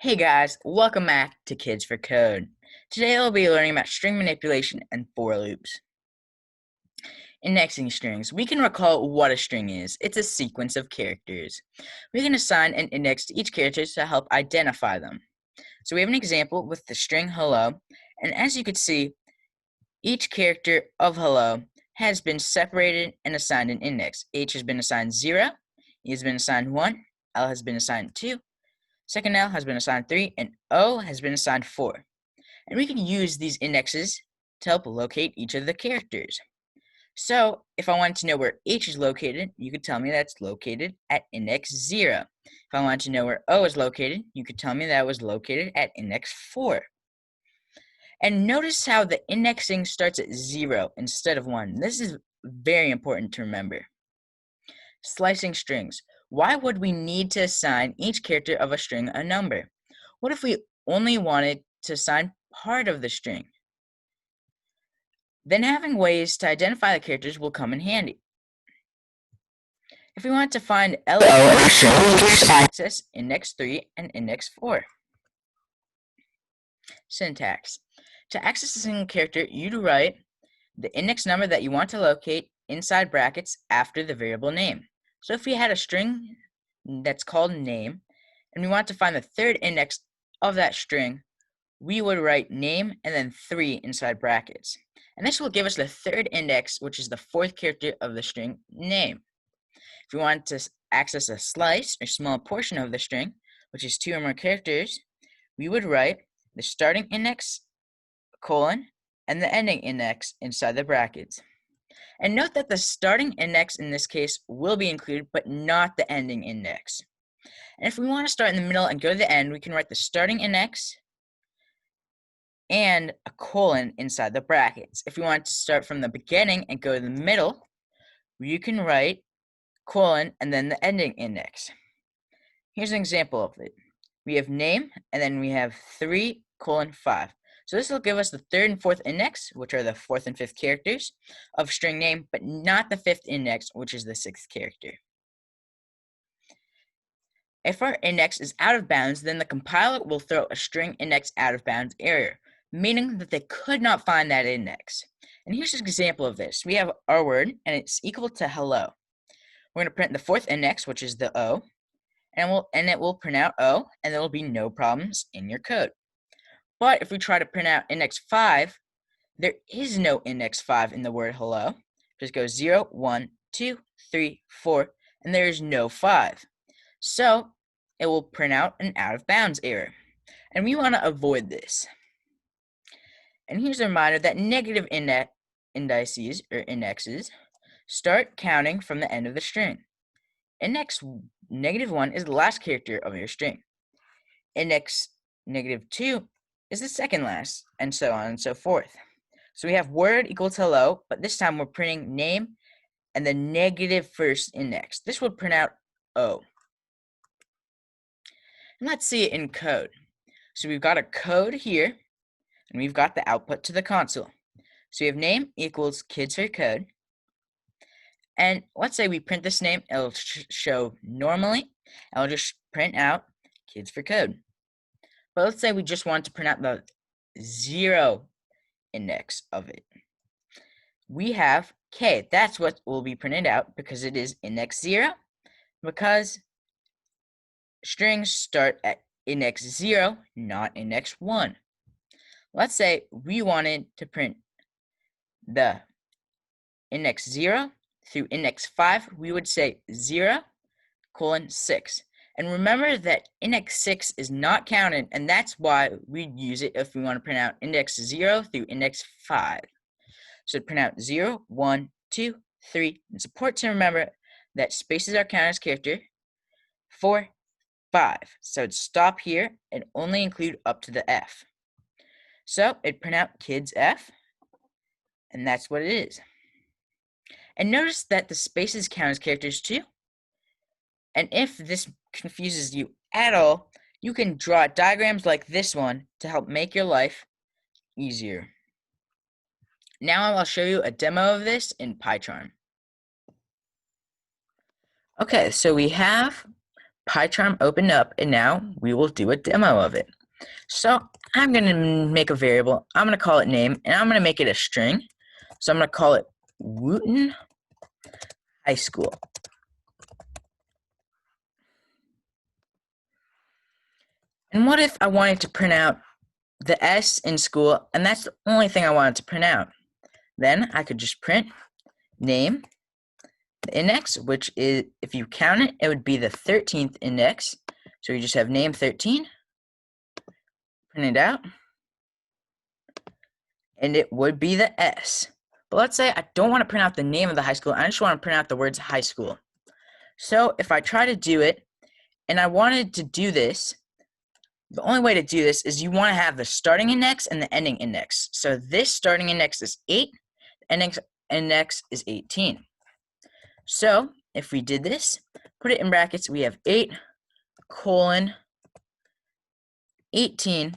Hey guys, welcome back to Kids for Code. Today we'll be learning about string manipulation and for loops. Indexing strings. We can recall what a string is. It's a sequence of characters. We can assign an index to each character to help identify them. So we have an example with the string hello, and as you can see, each character of hello has been separated and assigned an index. H has been assigned 0, E has been assigned 1, L has been assigned 2, second L has been assigned 3, and O has been assigned 4. And we can use these indexes to help locate each of the characters. So, if I wanted to know where H is located, you could tell me that's located at index 0. If I wanted to know where O is located, you could tell me that was located at index 4. And notice how the indexing starts at 0 instead of 1. This is very important to remember. Slicing strings. Why would we need to assign each character of a string a number? What if we only wanted to assign part of the string? Then having ways to identify the characters will come in handy. If we want to find LO, access index 3 and index 4. Syntax. To access a single character, you'd write the index number that you want to locate inside brackets after the variable name. So if we had a string that's called name, and we want to find the third index of that string, we would write name and then 3 inside brackets. And this will give us the third index, which is the fourth character of the string name. If we want to access a slice or small portion of the string, which is 2 or more characters, we would write the starting index, colon, and the ending index inside the brackets. And note that the starting index in this case will be included, but not the ending index. And if we want to start in the middle and go to the end, we can write the starting index and a colon inside the brackets. If we want to start from the beginning and go to the middle, you can write colon and then the ending index. Here's an example of it. We have name and then we have 3 colon 5. So this will give us the third and fourth index, which are the fourth and fifth characters of string name, but not the fifth index, which is the sixth character. If our index is out of bounds, then the compiler will throw a string index out of bounds error, meaning that they could not find that index. And here's an example of this. We have our word, and it's equal to hello. We're going to print the fourth index, which is the O, and it will print out O, and there will be no problems in your code. But if we try to print out index 5, there is no index 5 in the word hello. Just go 0, 1, 2, 3, 4, and there is no 5. So it will print out an out of bounds error. And we want to avoid this. And here's a reminder that negative indices or indexes start counting from the end of the string. Index -1 is the last character of your string. Index -2 is the second last, and so on and so forth. So we have word equals hello, but this time we're printing name and the negative first index. This will print out O. And let's see it in code. So we've got a code here, and we've got the output to the console. So we have name equals kids for code. And let's say we print this name, it'll show normally, and it'll just print out kids for code. But let's say we just want to print out the 0 index of it. We have K. That's what will be printed out because it is index 0, because strings start at index 0, not index 1. Let's say we wanted to print the index 0 through index 5, we would say 0 colon 6. And remember that index 6 is not counted, and that's why we'd use it if we want to print out index 0 through index 5. So print out 0, 1, 2, 3. It's important to remember that spaces are counted as character. 4, 5. So it'd stop here and only include up to the F. So it'd print out kids F, and that's what it is. And notice that the spaces count as characters too. And if this confuses you at all, you can draw diagrams like this one to help make your life easier. Now I'll show you a demo of this in PyCharm. Okay, so we have PyCharm opened up, and now we will do a demo of it. So I'm going to make a variable. I'm going to call it name, and I'm going to make it a string. So I'm going to call it Wootton High School. And what if I wanted to print out the S in school, and that's the only thing I wanted to print out? Then I could just print name, the index, which is, if you count it, it would be the 13th index. So we just have name 13, print it out, and it would be the S. But let's say I don't want to print out the name of the high school, I just want to print out the words high school. So if I try to do it, and I wanted to do this, the only way to do this is you want to have the starting index and the ending index. So this starting index is 8, the ending index is 18. So if we did this, put it in brackets, we have 8 colon 18,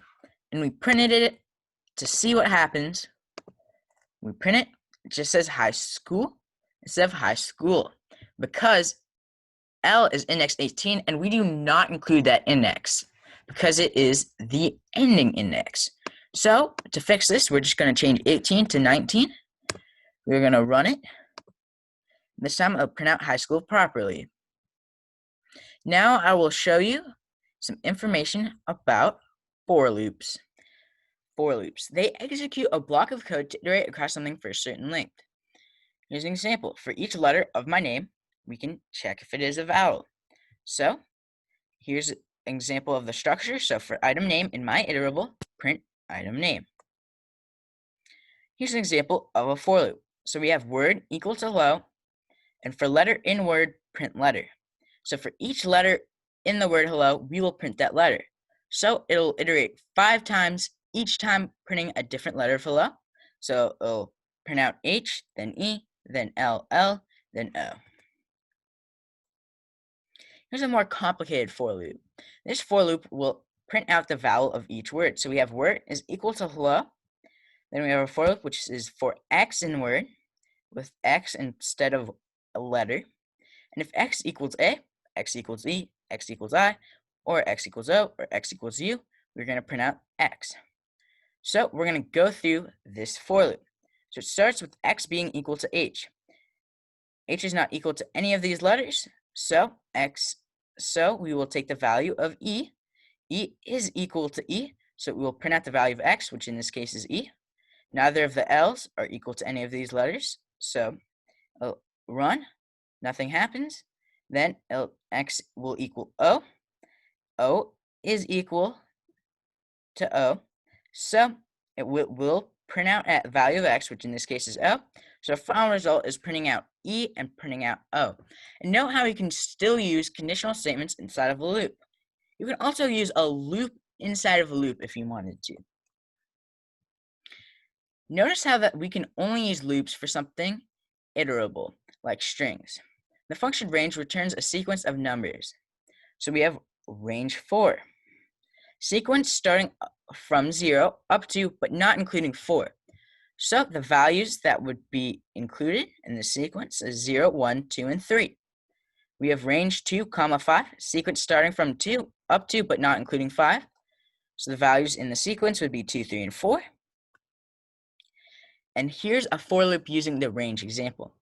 and we printed it to see what happens. We print it, it just says high school instead of high school, because L is index 18, and we do not include that index because it is the ending index. So to fix this, we're just going to change 18 to 19. We're going to run it. This time I'll print out high school properly. Now I will show you some information about for loops. For loops. They execute a block of code to iterate across something for a certain length. Here's an example. For each letter of my name, we can check if it is a vowel. So here's an example of the structure. So for item name in my iterable, print item name. Here's an example of a for loop. So we have word equal to hello, and for letter in word, print letter. So for each letter in the word hello, we will print that letter. So it'll iterate 5 times, each time printing a different letter of hello. So it'll print out H, then E, then L, L, then O. Here's a more complicated for loop. This for loop will print out the vowel of each word. So we have word is equal to hello. Then we have a for loop, which is for X in word, with X instead of a letter. And if X equals A, X equals E, X equals I, or X equals O, or X equals U, we're going to print out X. So we're going to go through this for loop. So it starts with X being equal to H. H is not equal to any of these letters, so we will take the value of E. E is equal to E, so we will print out the value of X, which in this case is E. Neither of the L's are equal to any of these letters, so I'll run, nothing happens. Then X will equal O. O is equal to O, so it will print out at value of X, which in this case is O. So our final result is printing out E and printing out O. And note how you can still use conditional statements inside of a loop. You can also use a loop inside of a loop if you wanted to. Notice how that we can only use loops for something iterable, like strings. The function range returns a sequence of numbers. So we have range 4. Sequence starting from 0 up to, but not including 4. So the values that would be included in the sequence is 0, 1, 2, and 3. We have range 2, 5, sequence starting from 2 up to, but not including 5. So the values in the sequence would be 2, 3, and 4. And here's a for loop using the range example.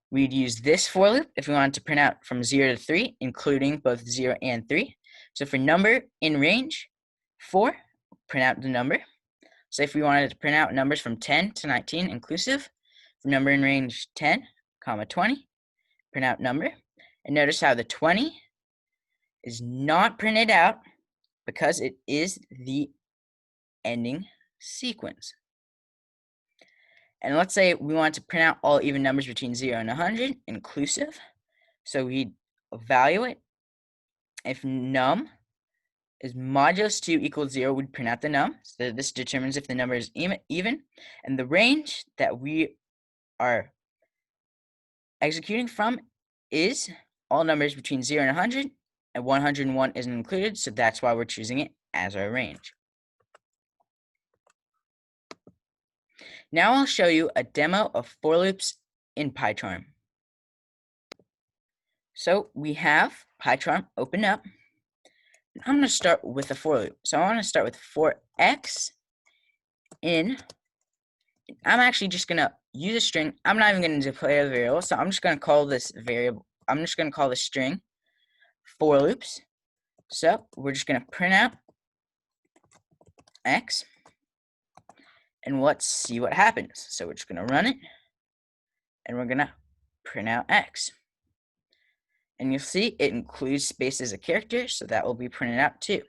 We'd use this for loop if we wanted to print out from 0 to 3, including both 0 and 3. So for number in range 4, print out the number. So if we wanted to print out numbers from 10 to 19 inclusive, for number in range 10, 20, print out number. And notice how the 20 is not printed out because it is the ending sequence. And let's say we want to print out all even numbers between 0 and 100 inclusive. So we evaluate if num is modulus 2 equals 0, we'd print out the num. So this determines if the number is even. And the range that we are executing from is all numbers between 0 and 100, and 101 isn't included, so that's why we're choosing it as our range. Now I'll show you a demo of for loops in PyCharm. So we have PyCharm open up. I'm going to start with a for loop. So I want to start with for x in. I'm actually just going to use a string. I'm not even going to declare a variable, so I'm just going to call this variable. I'm just going to call this string for loops. So we're just going to print out x, and let's see what happens. So we're just going to run it, and we're going to print out x. And you'll see it includes space as a character, so that will be printed out too.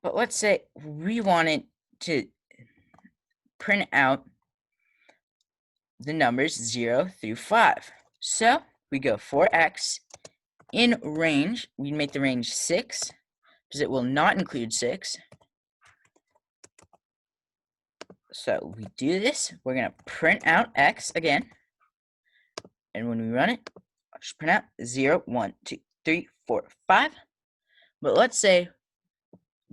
But let's say we wanted to print out the numbers 0 through 5. So we go for x in range. We make the range 6 because it will not include 6. So we do this. We're going to print out x again. And when we run it, I'll just print out 0, 1, 2, 3, 4, 5. But let's say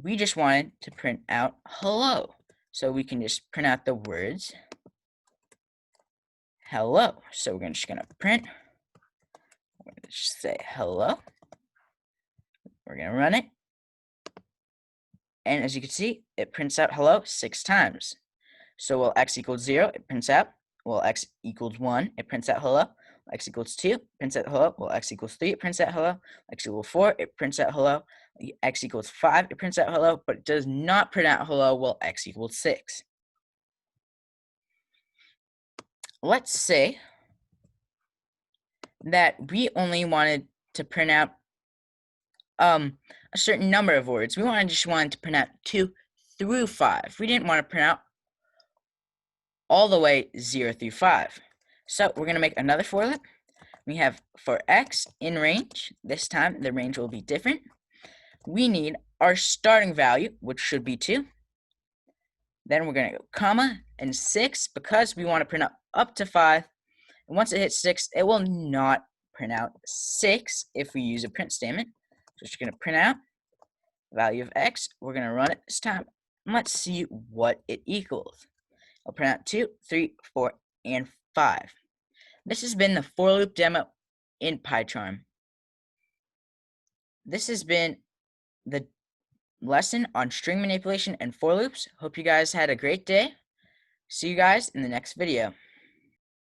we just wanted to print out hello. So we can just print out the words hello. So we're just going to print. We're going to just say hello. We're going to run it. And as you can see, it prints out hello 6 times. So while x equals 0, it prints out. While x equals 1, it prints out hello. While x equals 2, it prints out hello. While x equals 3, it prints out hello. X equals 4, it prints out hello. X equals 5, it prints out hello, but it does not print out hello while x equals 6. Let's say that we only wanted to print out a certain number of words. We just wanted to print out 2 through 5. We didn't want to print out all the way 0 through 5. So we're going to make another for loop. We have for x in range. This time the range will be different. We need our starting value, which should be 2. Then we're going to go comma and 6 because we want to print out up to 5. And once it hits 6, it will not print out 6 if we use a print statement. So it's going to print out the value of x. We're going to run it this time. Let's see what it equals. I'll print out 2, 3, 4, and 5. This has been the for loop demo in PyCharm. This has been the lesson on string manipulation and for loops. Hope you guys had a great day. See you guys in the next video.